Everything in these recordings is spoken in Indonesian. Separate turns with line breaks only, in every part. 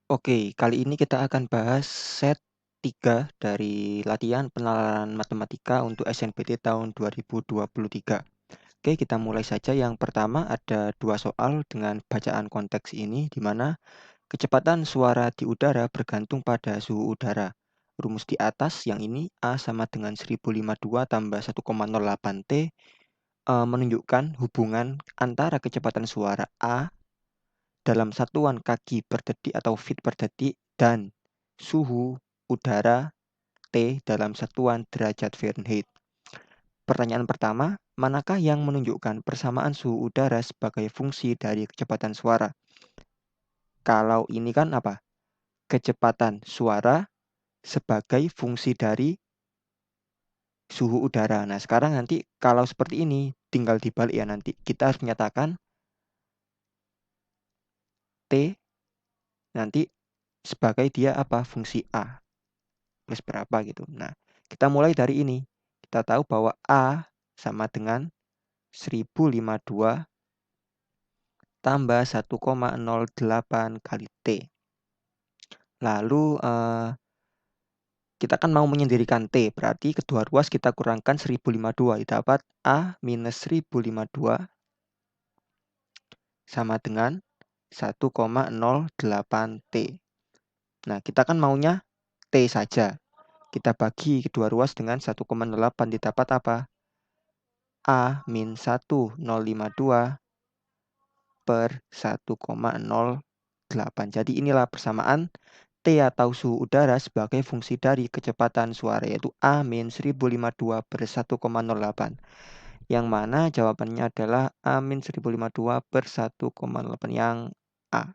Oke, kali ini kita akan bahas set 3 dari latihan penalaran matematika untuk SNPT tahun 2023. Oke, kita mulai saja. Yang pertama ada 2 soal dengan bacaan konteks ini, di mana kecepatan suara di udara bergantung pada suhu udara. Rumus di atas yang ini A sama dengan 1052 tambah 1,08 T menunjukkan hubungan antara kecepatan suara A dalam satuan kaki per detik atau feet per detik dan suhu udara T dalam satuan derajat Fahrenheit. Pertanyaan pertama, manakah yang menunjukkan persamaan suhu udara sebagai fungsi dari kecepatan suara? Kalau ini kan apa? Kecepatan suara sebagai fungsi dari suhu udara. Nah, sekarang nanti kalau seperti ini tinggal dibalik ya, nanti kita harus menyatakan T nanti sebagai dia apa? Fungsi A. Plus berapa gitu. Nah, kita mulai dari ini. Kita tahu bahwa A sama dengan 1052 tambah 1,08 kali T. Lalu kita kan mau menyendirikan T, berarti kedua ruas kita kurangkan 1052, didapat A minus 1052 sama dengan 1,08 T. Nah, kita kan maunya T saja. Kita bagi kedua ruas dengan 1,08, didapat apa? A min 1052 per 1,08. Jadi inilah persamaan T atau suhu udara sebagai fungsi dari kecepatan suara, yaitu A min 1052 per 1,08. Yang mana jawabannya adalah A min 1052 per 1,08 yang A.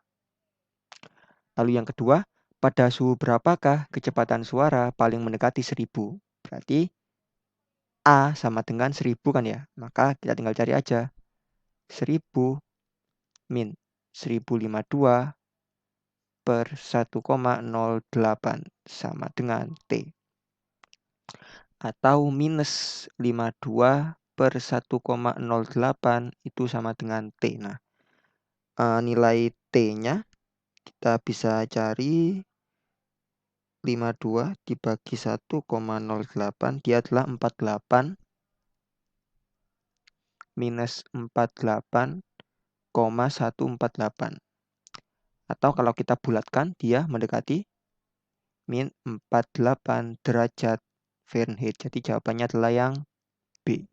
Lalu yang kedua, pada suhu berapakah kecepatan suara paling mendekati 1000? Berarti A sama dengan 1000 kan ya? Maka kita tinggal cari aja. 1000 min 1052 per 1,08 sama dengan T. Atau minus 52 per 1,08 itu sama dengan T. Nah, nilai T-nya kita bisa cari 52 dibagi 1,08, dia adalah 48 minus 48,148. Atau kalau kita bulatkan, dia mendekati min 48 derajat Fahrenheit. Jadi jawabannya adalah yang B.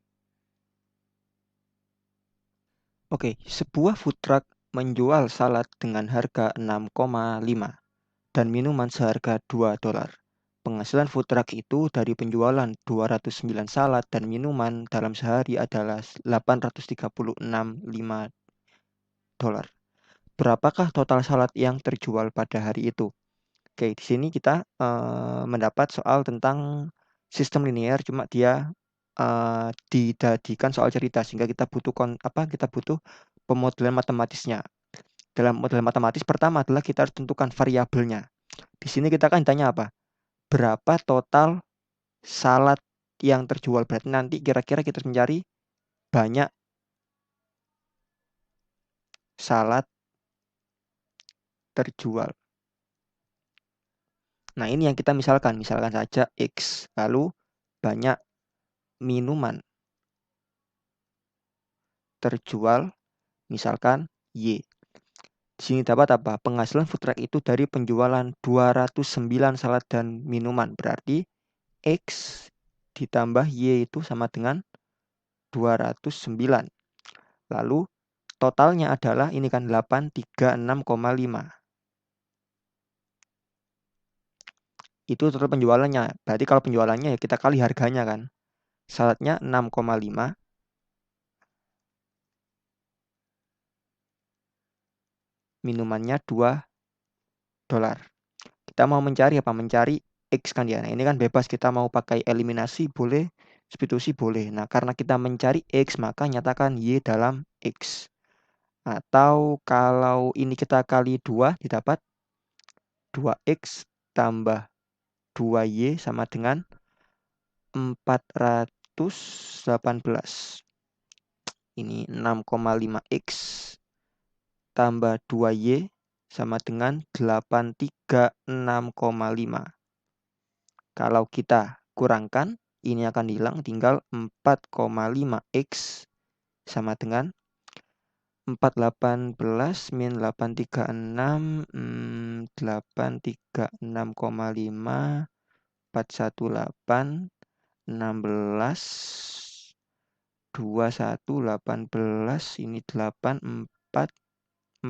Oke, sebuah food truck menjual salad dengan harga 6,5 dan minuman seharga $2. Penghasilan food truck itu dari penjualan 209 salad dan minuman dalam sehari adalah $836,5. Berapakah total salad yang terjual pada hari itu? Oke, di sini kita mendapat soal tentang sistem linear, cuma dia dijadikan soal cerita sehingga kita butuh kita butuh pemodelan matematisnya. Dalam model matematis pertama adalah kita harus tentukan variabelnya. Di sini kita kan ditanya apa? Berapa total salad yang terjual? Berarti nanti kira-kira kita mencari banyak salad terjual. Nah, ini yang kita misalkan saja X, lalu banyak minuman terjual, misalkan Y. Di sini dapat apa? Penghasilan food truck itu dari penjualan 209 salad dan minuman. Berarti X ditambah Y itu sama dengan 209. Lalu totalnya adalah ini kan 836,5. Itu total penjualannya. Berarti kalau penjualannya ya kita kali harganya kan. Saladnya 6,5. Minumannya $2. Kita mau mencari apa? Mencari X kan ya. Nah, ini kan bebas, kita mau pakai eliminasi boleh, substitusi boleh. Nah, karena kita mencari X, maka nyatakan Y dalam X. Atau kalau ini kita kali 2, didapat 2X tambah 2Y sama dengan 418. Ini 6,5X tambah 2Y sama dengan 836,5. Kalau kita kurangkan, ini akan hilang, tinggal 4,5X sama dengan 418 min 836, 836,5, 418, 16, 21, 18, ini 8, 4,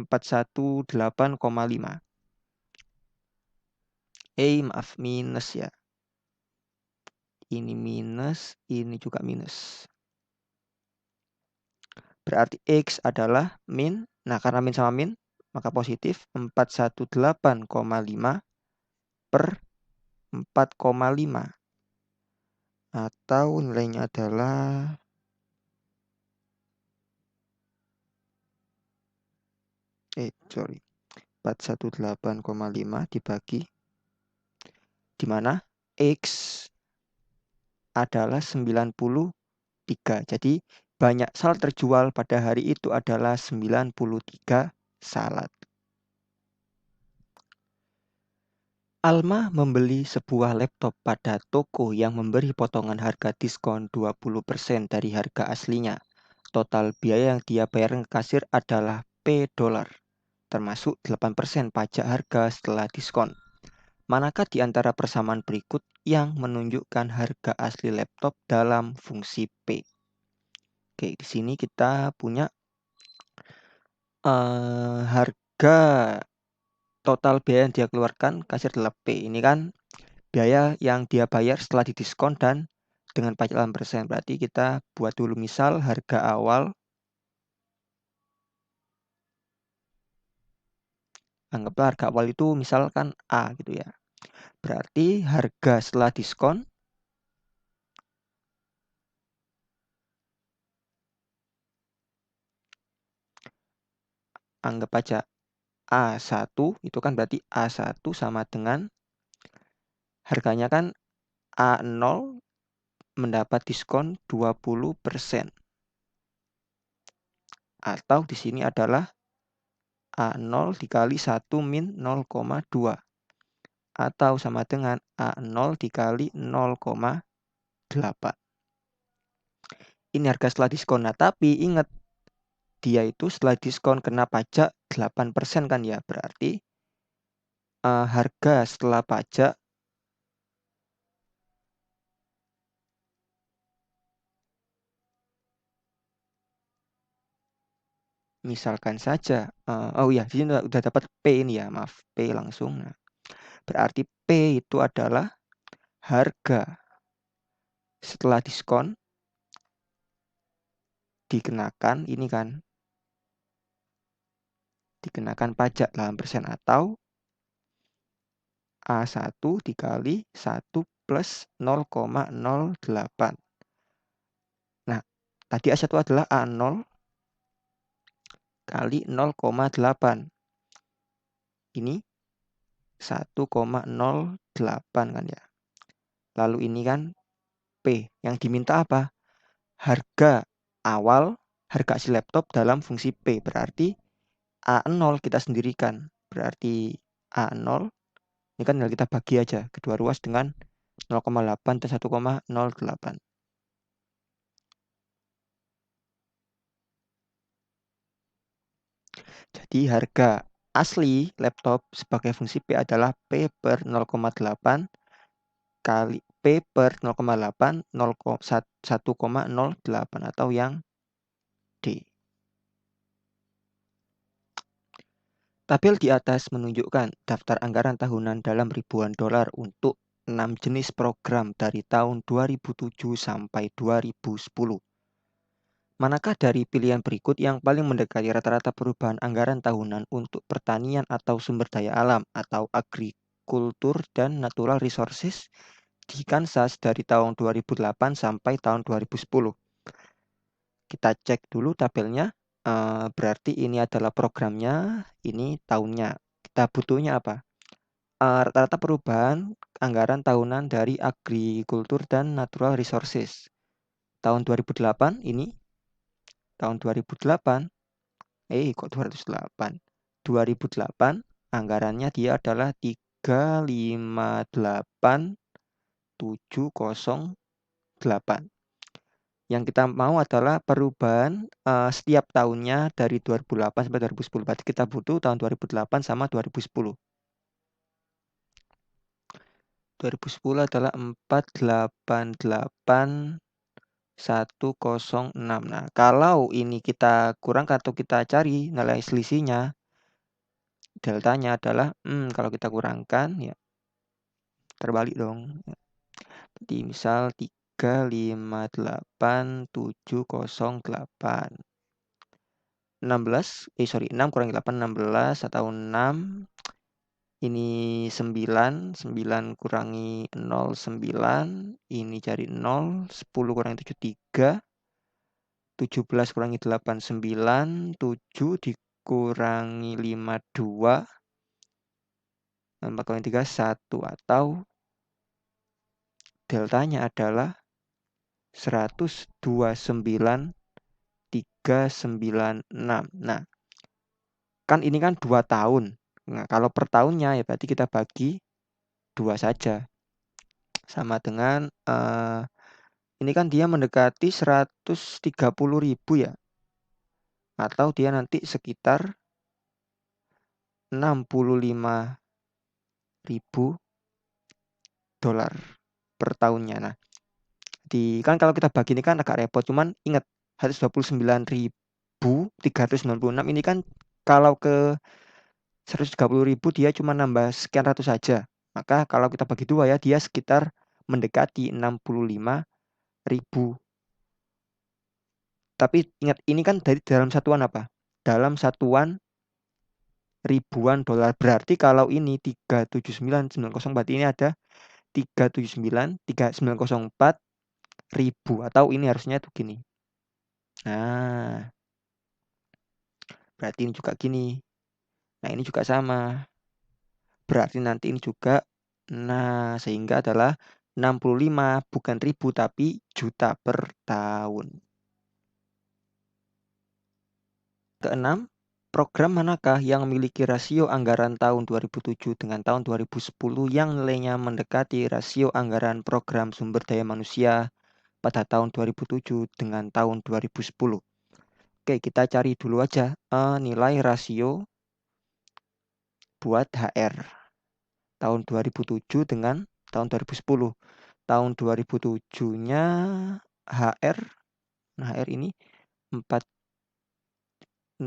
418,5. Maaf, minus ya. Ini minus, ini juga minus. Berarti X adalah min. Nah, karena min sama min, maka positif 418,5 per 4,5. Atau nilainya adalah 418,5 dibagi, di mana X adalah 93. Jadi banyak salad terjual pada hari itu adalah 93 salad. Alma membeli sebuah laptop pada toko yang memberi potongan harga diskon 20% dari harga aslinya. Total biaya yang dia bayar ke kasir adalah P$, termasuk 8% pajak harga setelah diskon. Manakah di antara persamaan berikut yang menunjukkan harga asli laptop dalam fungsi P? Oke, di sini kita punya harga total biaya yang dia keluarkan kasir adalah P. Ini kan biaya yang dia bayar setelah didiskon dan dengan pajak 8%. Berarti kita buat dulu misal harga awal. Anggaplah harga awal itu misalkan A gitu ya. Berarti harga setelah diskon anggap aja A1, itu kan berarti A1 sama dengan harganya kan A0 mendapat diskon 20%. Atau di sini adalah A0 dikali 1 min 0,2. Atau sama dengan A0 dikali 0,8. Ini harga setelah diskon. Nah, tapi ingat, dia itu setelah diskon kena pajak 8% kan ya. Berarti harga setelah pajak misalkan saja, oh ya, di sini udah dapat P ini ya, maaf, P langsung. Nah, berarti P itu adalah harga setelah diskon dikenakan ini kan, dikenakan pajak 8% atau A1 dikali 1 plus 0,08. Nah, tadi A1 adalah A0 kali 0,8. Ini 1,08 kan ya. Lalu ini kan P. Yang diminta apa? Harga awal, harga si laptop dalam fungsi P. Berarti A0 kita sendirikan. Berarti A0, ini kan tinggal kita bagi aja kedua ruas dengan 0,8 dan 1,08. Jadi harga asli laptop sebagai fungsi P adalah P per 0,8 kali P per 0,8 1,08 atau yang D. Tabel di atas menunjukkan daftar anggaran tahunan dalam ribuan dolar untuk 6 jenis program dari tahun 2007 sampai 2010. Manakah dari pilihan berikut yang paling mendekati rata-rata perubahan anggaran tahunan untuk pertanian atau sumber daya alam atau agrikultur dan natural resources di Kansas dari tahun 2008 sampai tahun 2010? Kita cek dulu tabelnya. Berarti ini adalah programnya, ini tahunnya. Kita butuhnya apa? Rata-rata perubahan anggaran tahunan dari agrikultur dan natural resources. Tahun 2008 ini, tahun 2008, kok 208? 2008 Anggarannya dia adalah 358.708. Yang kita mau adalah perubahan setiap tahunnya dari 2008 sampai 2010. Berarti kita butuh tahun 2008 sama 2010. 2010 adalah 488.106. Nah, kalau ini kita kurang atau kita cari nilai selisihnya, deltanya adalah kalau kita kurangkan ya terbalik dong. Jadi misal 358.708. 6 kurangi 8, 16 atau 6. Ini 9 kurangi 0, 9. Ini cari 0, 10 kurangi 7, 3. 17 kurangi 8, 9. 7 dikurangi 5, 2. 4 kurangi 3, 1. Atau deltanya adalah 129.396. Nah, kan ini kan 2 tahun. Nah, kalau per tahunnya ya berarti kita bagi 2 saja. Sama dengan ini kan dia mendekati 130.000 ya. Atau dia nanti sekitar 65.000 dolar per tahunnya. Nah, kan kalau kita bagi ini kan agak repot. Cuman ingat 129.396 ini kan kalau ke 130.000 dia cuma nambah sekian ratus saja. Maka kalau kita bagi 2 ya, dia sekitar mendekati 65.000. Tapi ingat, ini kan dari dalam satuan apa? Dalam satuan ribuan dolar. Berarti kalau ini 379.904, berarti ini ada 379.3904.000. Atau ini harusnya tuh gini. Nah, berarti ini juga gini. Nah, ini juga sama. Berarti nanti ini juga. Nah, sehingga adalah 65 bukan ribu tapi juta per tahun. Keenam, program manakah yang memiliki rasio anggaran tahun 2007 dengan tahun 2010 yang nilainya mendekati rasio anggaran program sumber daya manusia pada tahun 2007 dengan tahun 2010? Oke, kita cari dulu aja nilai rasio buat HR tahun 2007 dengan tahun 2010. Tahun 2007-nya HR, nah HR ini 4.051.050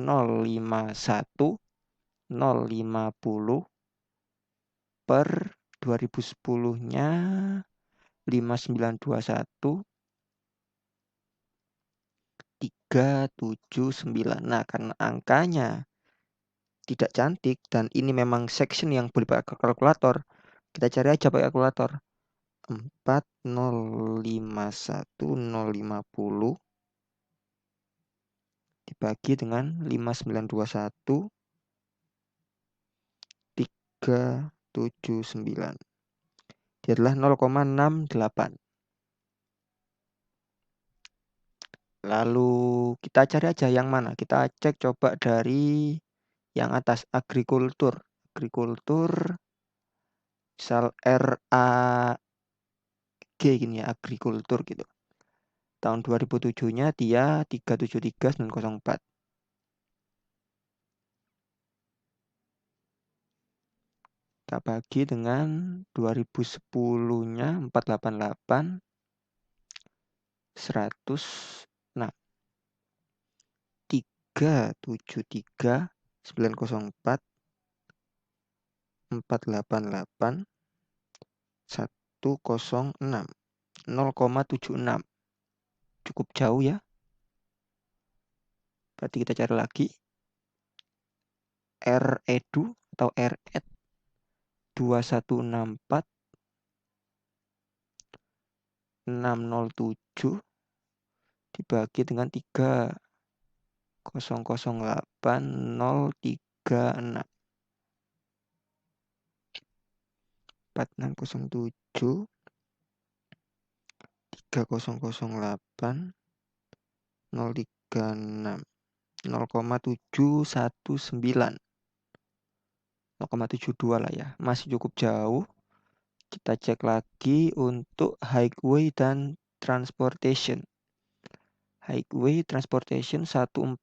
per 2010-nya 5.921.379. Nah, karena angkanya tidak cantik dan ini memang section yang boleh pakai kalkulator, kita cari aja pakai kalkulator. 4.051.050 dibagi dengan 5.921.379. Dia adalah 0,68. Lalu kita cari aja yang mana. Kita cek coba dari yang atas, agrikultur. Agrikultur misal RAG gini ya, agrikultur gitu. Tahun 2007-nya dia 373.904. Kita bagi dengan 2010-nya 488 100. Nah, 373.904 488 106 0,76. Cukup jauh ya. Berarti kita cari lagi REDU atau RED 2164 607 dibagi dengan 3.008.036. 4607 3.008.036 0,719. 0,72 lah ya, masih cukup jauh. Kita cek lagi untuk highway dan transportation. Highway transportation 1468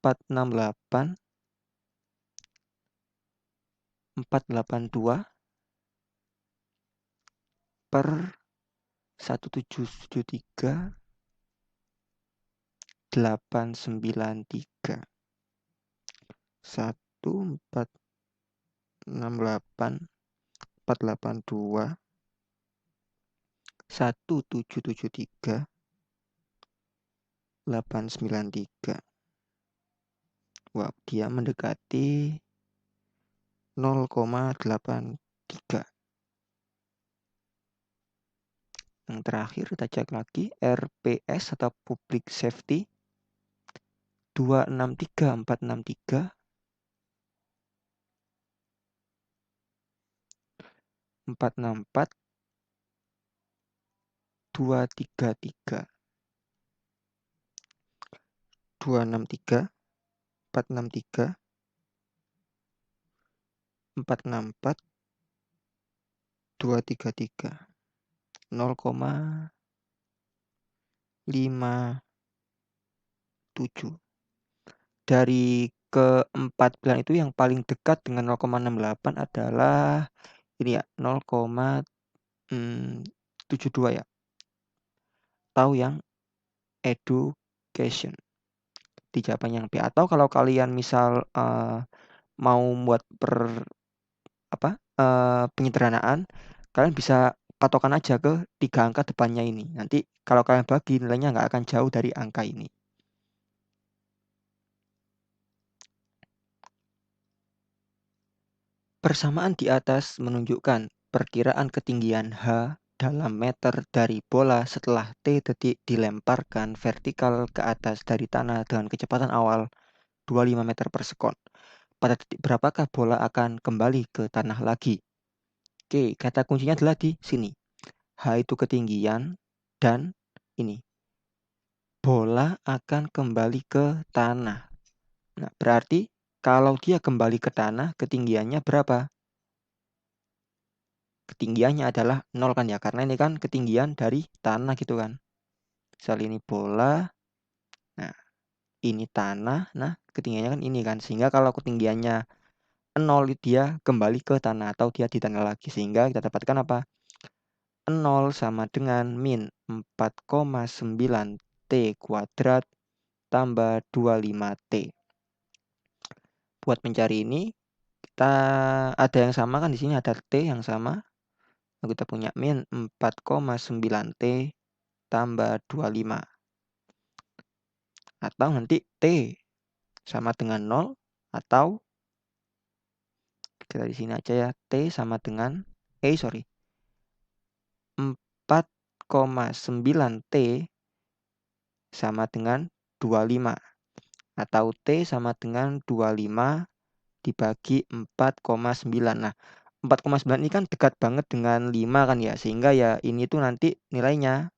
482 per 1773 893 1468 482 1773 893. Wah, dia mendekati 0,83. Yang terakhir kita cek lagi RPS atau Public Safety 263463 464 233 263 463 464 233 0,57. Dari keempat pilihan itu yang paling dekat dengan 0,68 adalah ini ya, 0,72 ya. Atau yang education. Di jawaban yang B. Atau kalau kalian misal mau buat penyederhanaan, kalian bisa patokan aja ke 3 angka depannya ini. Nanti kalau kalian bagi nilainya nggak akan jauh dari angka ini. Persamaan di atas menunjukkan perkiraan ketinggian H dalam meter dari bola setelah T detik dilemparkan vertikal ke atas dari tanah dengan kecepatan awal 25 meter per sekon. Pada titik berapakah bola akan kembali ke tanah lagi? Oke, kata kuncinya adalah di sini. H itu ketinggian dan ini. Bola akan kembali ke tanah. Nah, berarti kalau dia kembali ke tanah, ketinggiannya berapa? Ketinggiannya adalah 0 kan ya, karena ini kan ketinggian dari tanah gitu kan. Misal ini bola, nah ini tanah, nah ketinggiannya kan ini kan. Sehingga kalau ketinggiannya 0, dia kembali ke tanah atau dia di tanah lagi. Sehingga kita dapatkan apa? 0 sama dengan min 4,9 T kuadrat tambah 25T. Buat mencari ini, kita ada yang sama kan di sini ada T yang sama. Lalu kita punya min 4,9 T tambah 25. Atau nanti T sama dengan 0 atau kita di sini aja ya, T sama dengan 4,9 T sama dengan 25 atau T sama dengan 25 dibagi 4,9. Nah, 4,9 ini kan dekat banget dengan 5 kan ya, sehingga ya ini tuh nanti nilainya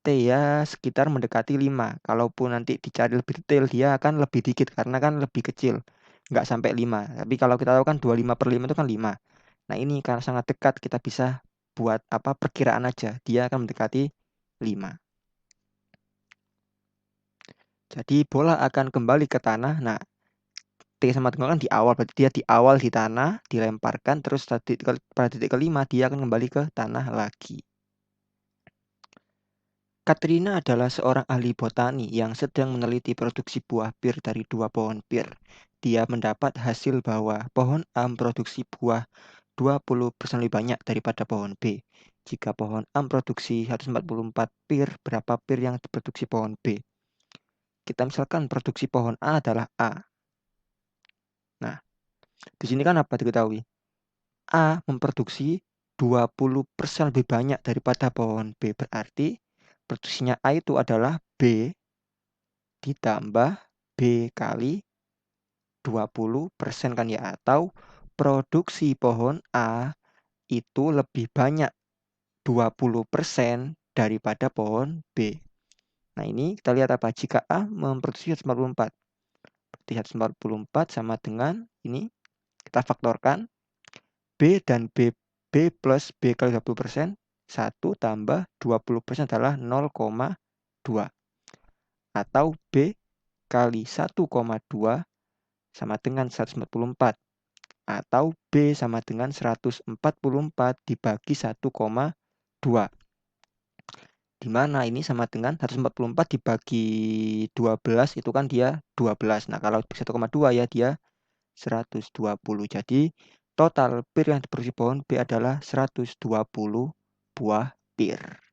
T ya sekitar mendekati 5. Kalaupun nanti dicari lebih detail, dia akan lebih dikit karena kan lebih kecil, nggak sampai 5. Tapi kalau kita tahu kan 25 per 5 itu kan 5. Nah, ini karena sangat dekat, kita bisa buat perkiraan aja, dia akan mendekati 5. Jadi bola akan kembali ke tanah. Nah, T sama dengan kan di awal, berarti dia di awal di tanah, dilemparkan, terus pada titik kelima dia akan kembali ke tanah lagi. Katrina adalah seorang ahli botani yang sedang meneliti produksi buah pir dari 2 pohon pir. Dia mendapat hasil bahwa pohon A memproduksi buah 20% lebih banyak daripada pohon B. Jika pohon A memproduksi 144 pir, berapa pir yang diproduksi pohon B? Kita misalkan produksi pohon A adalah A. Nah, di sini kan apa diketahui? A memproduksi 20% lebih banyak daripada pohon B. Berarti produksinya A itu adalah B ditambah B kali 20% kan ya. Atau produksi pohon A itu lebih banyak 20% daripada pohon B. Nah, ini kita lihat apa? Jika A memproduksi 144. Berarti 144 sama dengan ini Kita faktorkan. B dan B plus B kali 20%, 1 tambah 20% adalah 0,2. Atau B kali 1,2 sama dengan 144. Atau B sama dengan 144 dibagi 1,2. Di mana ini sama dengan 144 dibagi 12 itu kan dia 12. Nah, kalau 1,2 ya dia 120. Jadi total pir yang diproduksi pohon B adalah 120 buah pir.